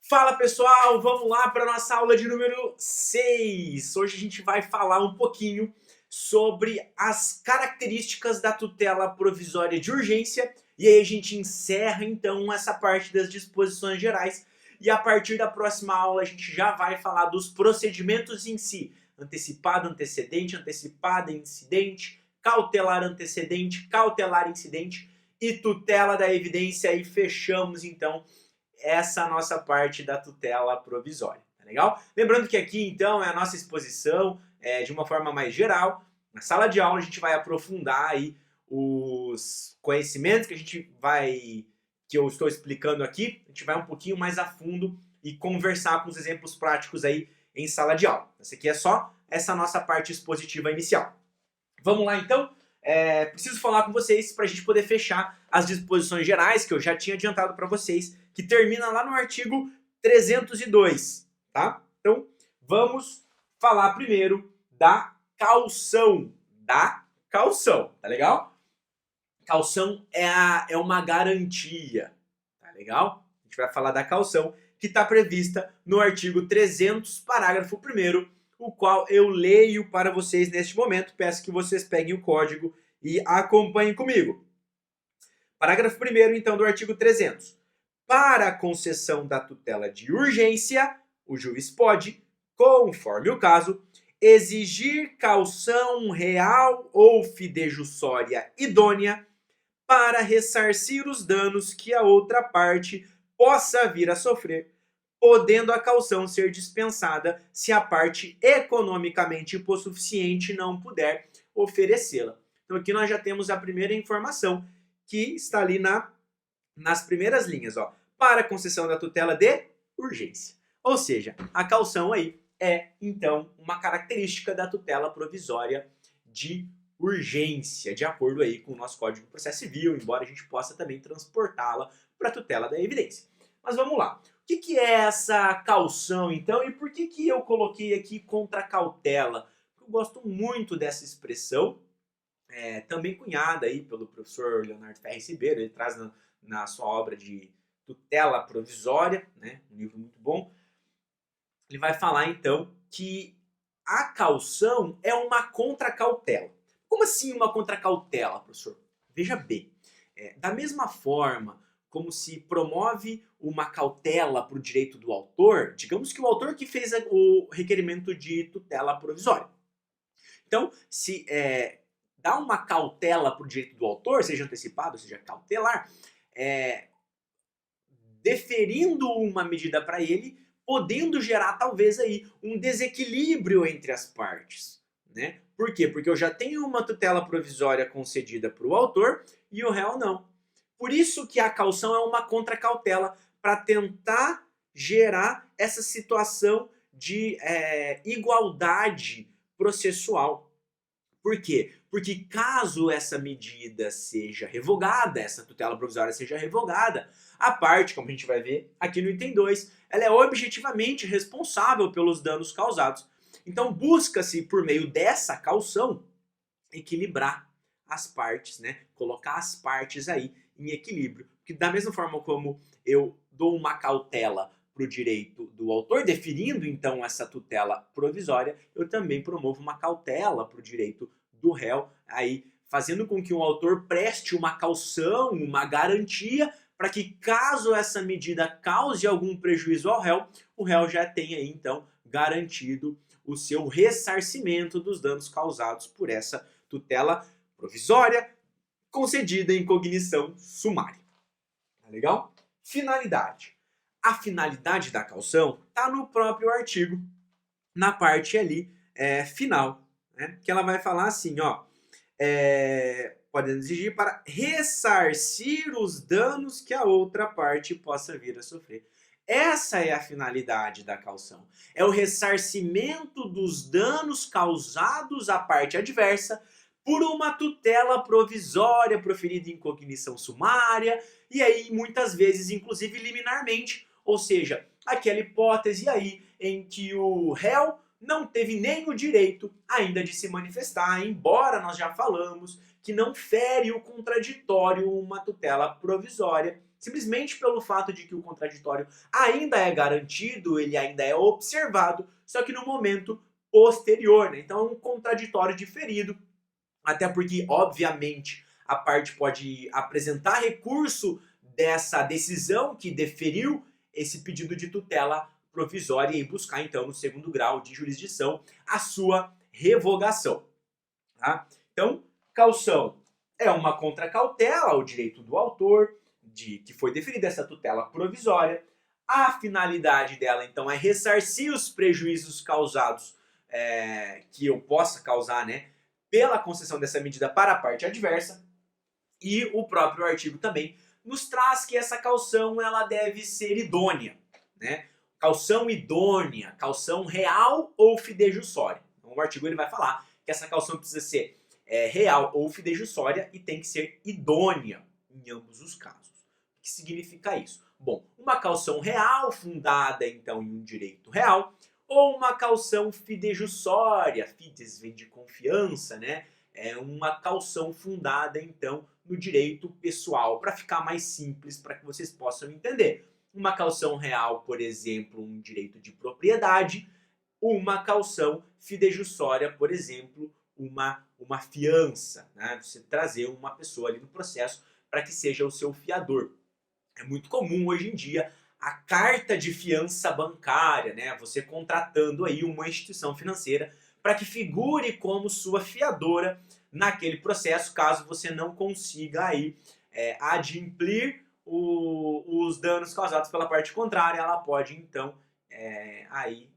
Fala pessoal, vamos lá para a nossa aula de número 6. Hoje a gente vai falar um pouquinho sobre as características da tutela provisória de urgência e aí a gente encerra então essa parte das disposições gerais e a partir da próxima aula a gente já vai falar dos procedimentos em si: antecipado, antecedente, antecipada, incidente, cautelar antecedente, cautelar incidente e tutela da evidência e fechamos então essa nossa parte da tutela provisória, tá legal? Lembrando que aqui então é a nossa exposição de uma forma mais geral. Na sala de aula a gente vai aprofundar aí os conhecimentos que eu estou explicando aqui, a gente vai um pouquinho mais a fundo e conversar com os exemplos práticos aí em sala de aula. Essa aqui é só essa nossa parte expositiva inicial. Vamos lá então? Preciso falar com vocês para a gente poder fechar as disposições gerais que eu já tinha adiantado para vocês, que termina lá no artigo 302, tá? Então, vamos falar primeiro da caução. Da caução, tá legal? Caução é uma garantia, tá legal? A gente vai falar da caução que está prevista no artigo 300, parágrafo 1º, o qual eu leio para vocês neste momento. Peço que vocês peguem o código e acompanhem comigo. Parágrafo 1º, então, do artigo 300. Para a concessão da tutela de urgência, o juiz pode, conforme o caso, exigir caução real ou fidejussória idônea para ressarcir os danos que a outra parte possa vir a sofrer, podendo a caução ser dispensada se a parte economicamente hipossuficiente não puder oferecê-la. Então aqui nós já temos a primeira informação que está ali nas primeiras linhas, ó, para a concessão da tutela de urgência. Ou seja, a caução aí é então uma característica da tutela provisória de urgência, de acordo aí com o nosso Código de Processo Civil, embora a gente possa também transportá-la para a tutela da evidência. Mas vamos lá. O que é essa caução, então, e por que eu coloquei aqui contra cautela? Eu gosto muito dessa expressão, também cunhada aí pelo professor Leonardo Ferres Ribeiro. Ele traz na sua obra de tutela provisória, né, um livro muito bom. Ele vai falar, então, que a caução é uma contracautela. Como assim uma contracautela, professor? Veja bem, da mesma forma como se promove uma cautela para o direito do autor, digamos que o autor que fez o requerimento de tutela provisória. Então, se dá uma cautela para o direito do autor, seja antecipado, seja cautelar, deferindo uma medida para ele, podendo gerar talvez aí um desequilíbrio entre as partes, né? Por quê? Porque eu já tenho uma tutela provisória concedida para o autor e o réu não. Por isso que a caução é uma contracautela, para tentar gerar essa situação de igualdade processual. Por quê? Porque caso essa medida seja revogada, essa tutela provisória seja revogada, a parte, como a gente vai ver aqui no item 2, ela é objetivamente responsável pelos danos causados. Então busca-se, por meio dessa caução, equilibrar as partes, né? Colocar as partes aí em equilíbrio. Porque da mesma forma como eu dou uma cautela para o direito do autor, definindo então essa tutela provisória, eu também promovo uma cautela para o direito do réu, aí fazendo com que o autor preste uma caução, uma garantia, para que caso essa medida cause algum prejuízo ao réu, o réu já tenha aí, então garantido o seu ressarcimento dos danos causados por essa tutela provisória concedida em cognição sumária. Tá legal? Finalidade. A finalidade da caução está no próprio artigo, na parte ali final, né? Que ela vai falar assim, ó, podendo exigir para ressarcir os danos que a outra parte possa vir a sofrer. Essa é a finalidade da caução. É o ressarcimento dos danos causados à parte adversa por uma tutela provisória proferida em cognição sumária e aí muitas vezes inclusive liminarmente, ou seja, aquela hipótese aí em que o réu não teve nem o direito ainda de se manifestar, embora nós já falamos que não fere o contraditório uma tutela provisória simplesmente pelo fato de que o contraditório ainda é garantido, ele ainda é observado, só que no momento posterior, né? Então é um contraditório diferido, até porque, obviamente, a parte pode apresentar recurso dessa decisão que deferiu esse pedido de tutela provisória e buscar, então, no segundo grau de jurisdição, a sua revogação. Tá? Então, caução é uma contracautela ao direito do autor, de que foi deferida essa tutela provisória. A finalidade dela, então, é ressarcir os prejuízos causados, que eu possa causar, né, pela concessão dessa medida para a parte adversa. E o próprio artigo também nos traz que essa caução ela deve ser idônea, né? Caução idônea, caução real ou fidejussória. Então, o artigo ele vai falar que essa caução precisa ser real ou fidejussória e tem que ser idônea em ambos os casos. O que significa isso? Bom, uma caução real fundada então em um direito real ou uma caução fidejussória, fides vem de confiança, né? É uma caução fundada então no direito pessoal, para ficar mais simples, para que vocês possam entender. Uma caução real, por exemplo, um direito de propriedade, uma caução fidejussória, por exemplo, uma fiança, né? Você trazer uma pessoa ali no processo para que seja o seu fiador. É muito comum hoje em dia a carta de fiança bancária, né? Você contratando aí uma instituição financeira para que figure como sua fiadora naquele processo, caso você não consiga aí adimplir os danos causados pela parte contrária, ela pode então aí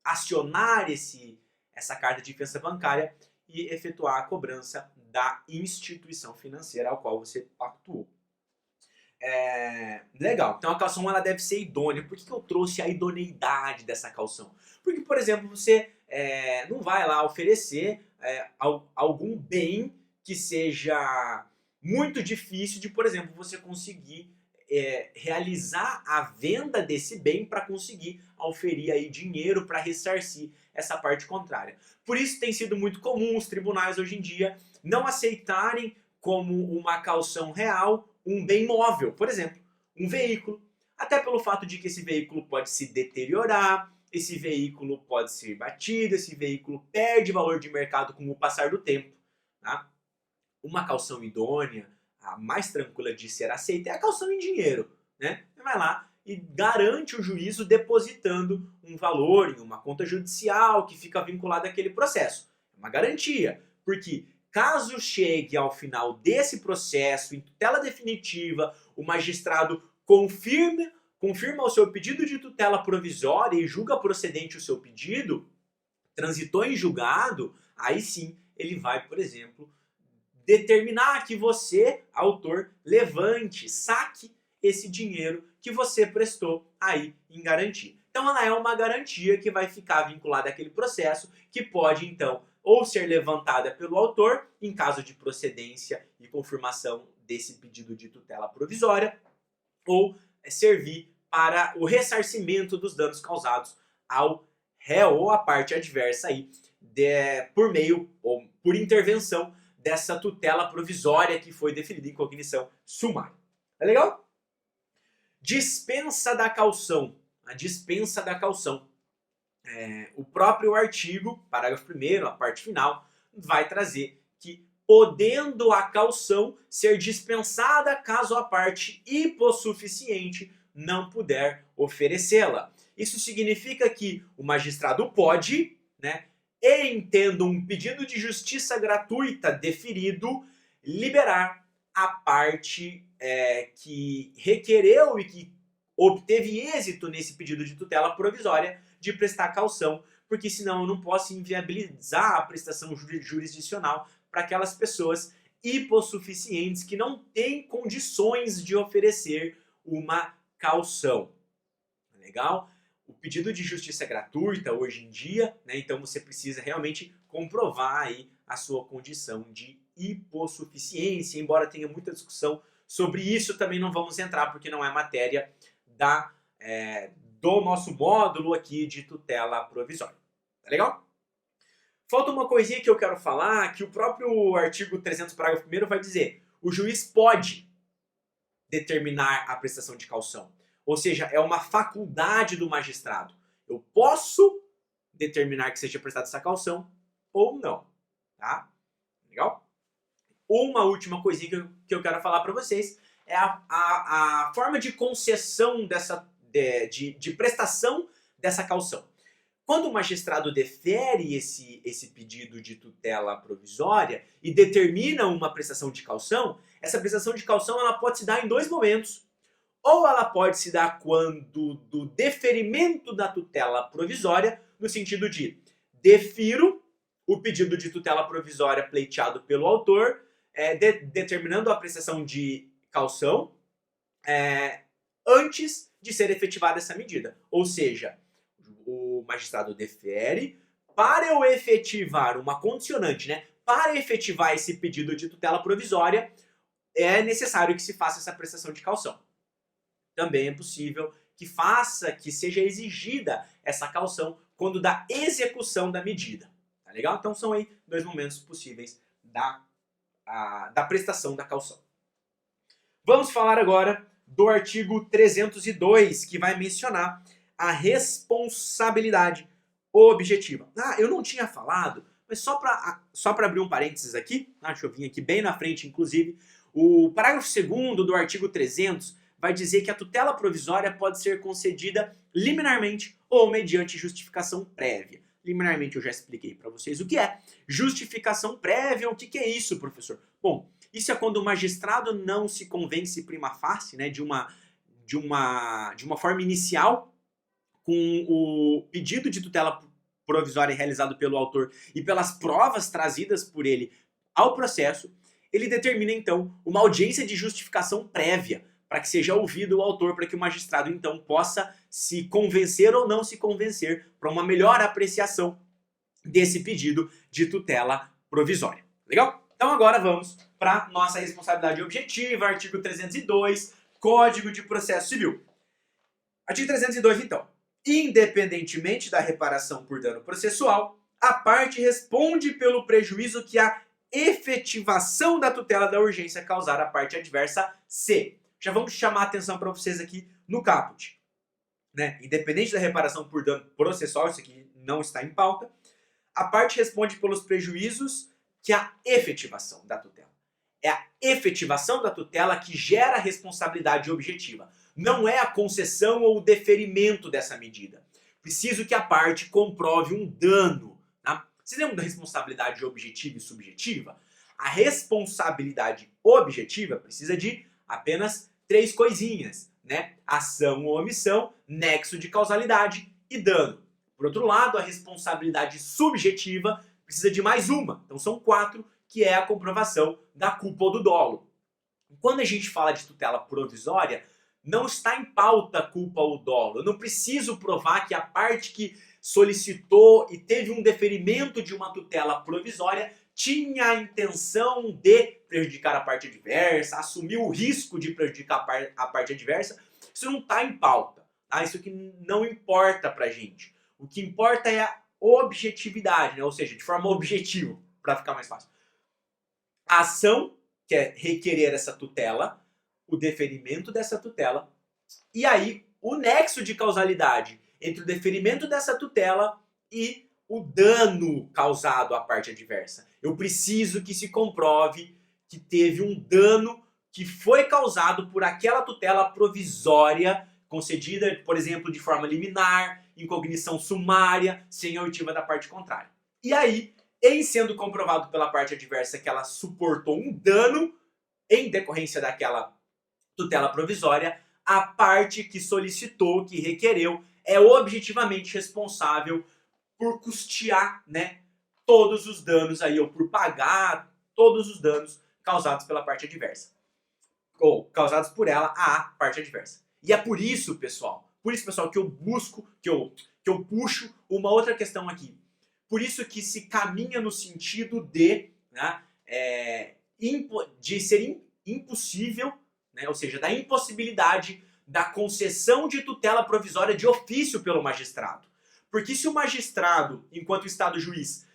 acionar essa carta de fiança bancária e efetuar a cobrança da instituição financeira ao qual você atuou. Legal, então a caução ela deve ser idônea. Por que eu trouxe a idoneidade dessa caução? Porque, por exemplo, você não vai lá oferecer algum bem que seja muito difícil de, por exemplo, você conseguir realizar a venda desse bem para conseguir auferir aí dinheiro para ressarcir essa parte contrária. Por isso tem sido muito comum os tribunais hoje em dia não aceitarem como uma caução real um bem móvel, por exemplo, um veículo, até pelo fato de que esse veículo pode se deteriorar, esse veículo pode ser batido, esse veículo perde valor de mercado com o passar do tempo. Tá? Uma caução idônea, a mais tranquila de ser aceita, é a caução em dinheiro. Né? Você vai lá e garante o juízo depositando um valor em uma conta judicial que fica vinculada àquele processo. É uma garantia, porque caso chegue ao final desse processo, em tutela definitiva, o magistrado confirma o seu pedido de tutela provisória e julga procedente o seu pedido, transitou em julgado, aí sim ele vai, por exemplo, determinar que você, autor, levante, saque esse dinheiro que você prestou aí em garantia. Então ela é uma garantia que vai ficar vinculada àquele processo, que pode então ou ser levantada pelo autor, em caso de procedência e confirmação desse pedido de tutela provisória, ou servir para o ressarcimento dos danos causados ao réu ou à parte adversa aí, por meio ou por intervenção dessa tutela provisória que foi deferida em cognição sumária. É legal? Dispensa da caução. A dispensa da caução. O próprio artigo, parágrafo 1º, a parte final, vai trazer que podendo a caução ser dispensada caso a parte hipossuficiente não puder oferecê-la. Isso significa que o magistrado pode, né, e tendo um pedido de justiça gratuita deferido, liberar a parte que requereu e que obteve êxito nesse pedido de tutela provisória de prestar caução, porque senão eu não posso inviabilizar a prestação jurisdicional para aquelas pessoas hipossuficientes que não têm condições de oferecer uma caução. Legal? O pedido de justiça é gratuita hoje em dia, né? Então você precisa realmente comprovar aí a sua condição de hipossuficiência, embora tenha muita discussão sobre isso, também não vamos entrar porque não é matéria do nosso módulo aqui de tutela provisória. Tá legal? Falta uma coisinha que eu quero falar, que o próprio artigo 300, parágrafo 1º vai dizer: o juiz pode determinar a prestação de caução. Ou seja, é uma faculdade do magistrado. Eu posso determinar que seja prestada essa caução ou não. Tá? Legal? Uma última coisinha que eu quero falar para vocês é a forma de concessão de prestação dessa caução. Quando o magistrado defere esse pedido de tutela provisória e determina uma prestação de caução, essa prestação de caução ela pode se dar em dois momentos. Ou ela pode se dar quando do deferimento da tutela provisória, no sentido de defiro o pedido de tutela provisória pleiteado pelo autor, determinando a prestação de caução antes de ser efetivada essa medida. Ou seja, o magistrado defere para eu efetivar uma condicionante, né? Para efetivar esse pedido de tutela provisória, é necessário que se faça essa prestação de caução. Também é possível que seja exigida essa caução quando da execução da medida. Tá legal? Então são aí dois momentos possíveis da prestação da caução. Vamos falar agora do artigo 302, que vai mencionar a responsabilidade objetiva. Eu não tinha falado, mas só para abrir um parênteses aqui, deixa eu vir aqui bem na frente, inclusive, o parágrafo 2º do artigo 300 vai dizer que a tutela provisória pode ser concedida liminarmente ou mediante justificação prévia. Liminarmente eu já expliquei para vocês o que é. Justificação prévia, o que é isso, professor? Bom, isso é quando o magistrado não se convence prima facie, né, de uma forma inicial com o pedido de tutela provisória realizado pelo autor e pelas provas trazidas por ele ao processo, ele determina então uma audiência de justificação prévia para que seja ouvido o autor, para que o magistrado então possa se convencer ou não se convencer para uma melhor apreciação desse pedido de tutela provisória. Legal? Então agora vamos para nossa responsabilidade objetiva, artigo 302, Código de Processo Civil. Artigo 302, então. Independentemente da reparação por dano processual, a parte responde pelo prejuízo que a efetivação da tutela da urgência causar à parte adversa C. Já vamos chamar a atenção para vocês aqui no caput. Né? Independente da reparação por dano processual, isso aqui não está em pauta, a parte responde pelos prejuízos que a efetivação da tutela. É a efetivação da tutela que gera a responsabilidade objetiva. Não é a concessão ou o deferimento dessa medida. Preciso que a parte comprove um dano. Tá? Vocês lembram da responsabilidade objetiva e subjetiva? A responsabilidade objetiva precisa de apenas 3 coisinhas, né? Ação ou omissão, nexo de causalidade e dano. Por outro lado, a responsabilidade subjetiva precisa de mais uma. Então são 4, que é a comprovação da culpa ou do dolo. Quando a gente fala de tutela provisória, não está em pauta culpa ou dolo. Eu não preciso provar que a parte que solicitou e teve um deferimento de uma tutela provisória tinha a intenção de prejudicar a parte adversa, assumiu o risco de prejudicar a parte adversa. Isso não está em pauta. Tá? Isso que não importa pra gente. O que importa é a objetividade, né? Ou seja, de forma objetiva, para ficar mais fácil. A ação, que é requerer essa tutela, o deferimento dessa tutela, e aí o nexo de causalidade entre o deferimento dessa tutela e o dano causado à parte adversa. Eu preciso que se comprove que teve um dano que foi causado por aquela tutela provisória concedida, por exemplo, de forma liminar, em cognição sumária, sem a oitiva da parte contrária. E aí, em sendo comprovado pela parte adversa que ela suportou um dano em decorrência daquela tutela provisória, a parte que solicitou, que requereu, é objetivamente responsável por custear, né, todos os danos aí, ou por pagar todos os danos causados pela parte adversa. Ou causados por ela à parte adversa. E é por isso, pessoal, que eu busco, que eu puxo uma outra questão aqui. Por isso que se caminha no sentido de, né, de ser impossível, né, ou seja, da impossibilidade da concessão de tutela provisória de ofício pelo magistrado. Porque se o magistrado, enquanto Estado juiz,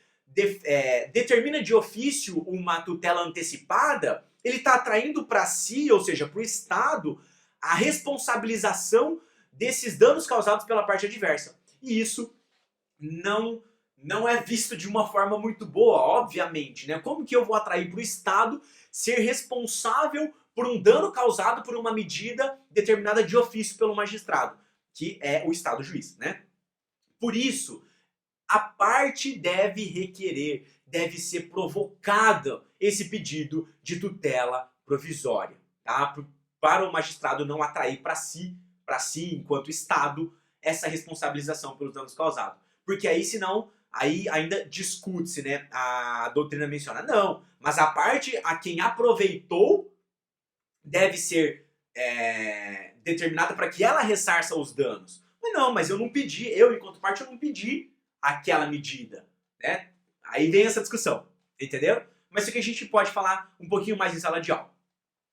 determina de ofício uma tutela antecipada, ele está atraindo para si, ou seja, para o Estado, a responsabilização desses danos causados pela parte adversa. E isso não é visto de uma forma muito boa, obviamente, né? Como que eu vou atrair para o Estado ser responsável por um dano causado por uma medida determinada de ofício pelo magistrado, que é o Estado juiz, né? Por isso, a parte deve requerer, deve ser provocada esse pedido de tutela provisória, tá? Para o magistrado não atrair para si, enquanto Estado, essa responsabilização pelos danos causados. Porque aí, senão, aí ainda discute-se, né? A doutrina menciona, não, mas a parte a quem aproveitou deve ser determinada para que ela ressarça os danos. Mas não, mas eu não pedi, eu enquanto parte eu não pedi aquela medida, né? Aí vem essa discussão, entendeu? Mas isso aqui a gente pode falar um pouquinho mais em sala de aula.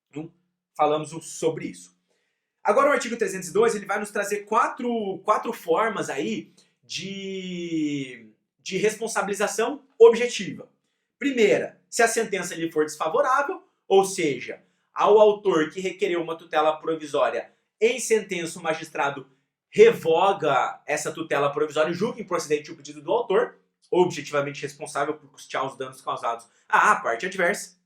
Então, falamos sobre isso. Agora o artigo 302 ele vai nos trazer quatro formas aí de responsabilização objetiva. Primeira, se a sentença lhe for desfavorável, ou seja, ao autor que requereu uma tutela provisória em sentença o magistrado revoga essa tutela provisória e julga improcedente o pedido do autor, objetivamente responsável por custear os danos causados à parte adversa.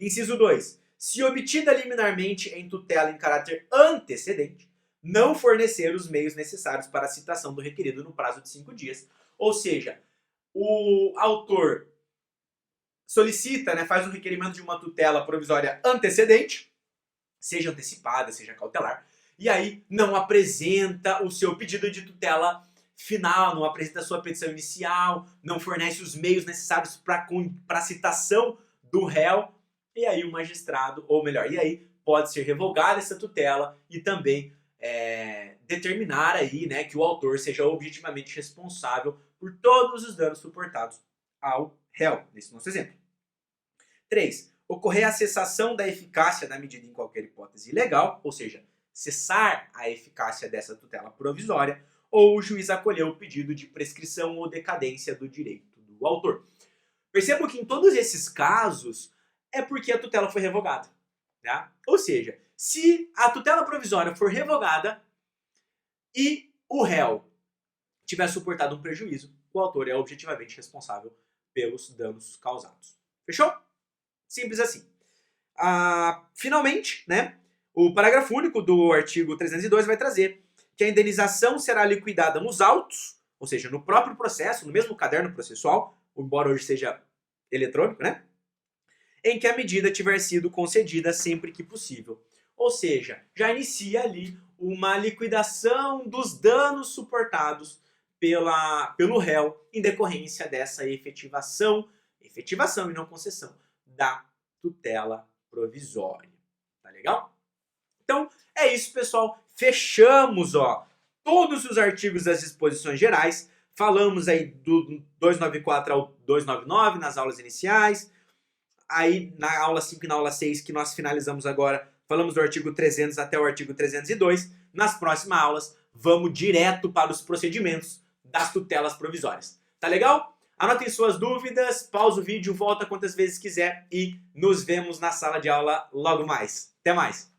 Inciso 2. Se obtida liminarmente em tutela em caráter antecedente, não fornecer os meios necessários para a citação do requerido no prazo de 5 dias. Ou seja, o autor solicita, né, faz um requerimento de uma tutela provisória antecedente, seja antecipada, seja cautelar, e aí não apresenta o seu pedido de tutela final, não apresenta a sua petição inicial, não fornece os meios necessários para a citação do réu, e aí o magistrado, ou melhor, e aí pode ser revogada essa tutela e também determinar aí, né, que o autor seja objetivamente responsável por todos os danos suportados ao réu, nesse nosso exemplo. 3. Ocorrer a cessação da eficácia da medida em qualquer hipótese ilegal, ou seja, cessar a eficácia dessa tutela provisória, ou o juiz acolher o pedido de prescrição ou decadência do direito do autor. Percebam que em todos esses casos é porque a tutela foi revogada. Tá? Ou seja, se a tutela provisória for revogada e o réu tiver suportado um prejuízo, o autor é objetivamente responsável pelos danos causados. Fechou? Simples assim. Finalmente, né, o parágrafo único do artigo 302 vai trazer que a indenização será liquidada nos autos, ou seja, no próprio processo, no mesmo caderno processual, embora hoje seja eletrônico, né, em que a medida tiver sido concedida sempre que possível. Ou seja, já inicia ali uma liquidação dos danos suportados pelo réu em decorrência dessa efetivação e não concessão da tutela provisória. Tá legal? Então, é isso, pessoal. Fechamos, todos os artigos das disposições gerais. Falamos aí do 294 ao 299 nas aulas iniciais. Aí, na aula 5 e na aula 6, que nós finalizamos agora, falamos do artigo 300 até o artigo 302. Nas próximas aulas, vamos direto para os procedimentos das tutelas provisórias. Tá legal? Anotem suas dúvidas, pausa o vídeo, volta quantas vezes quiser e nos vemos na sala de aula logo mais. Até mais!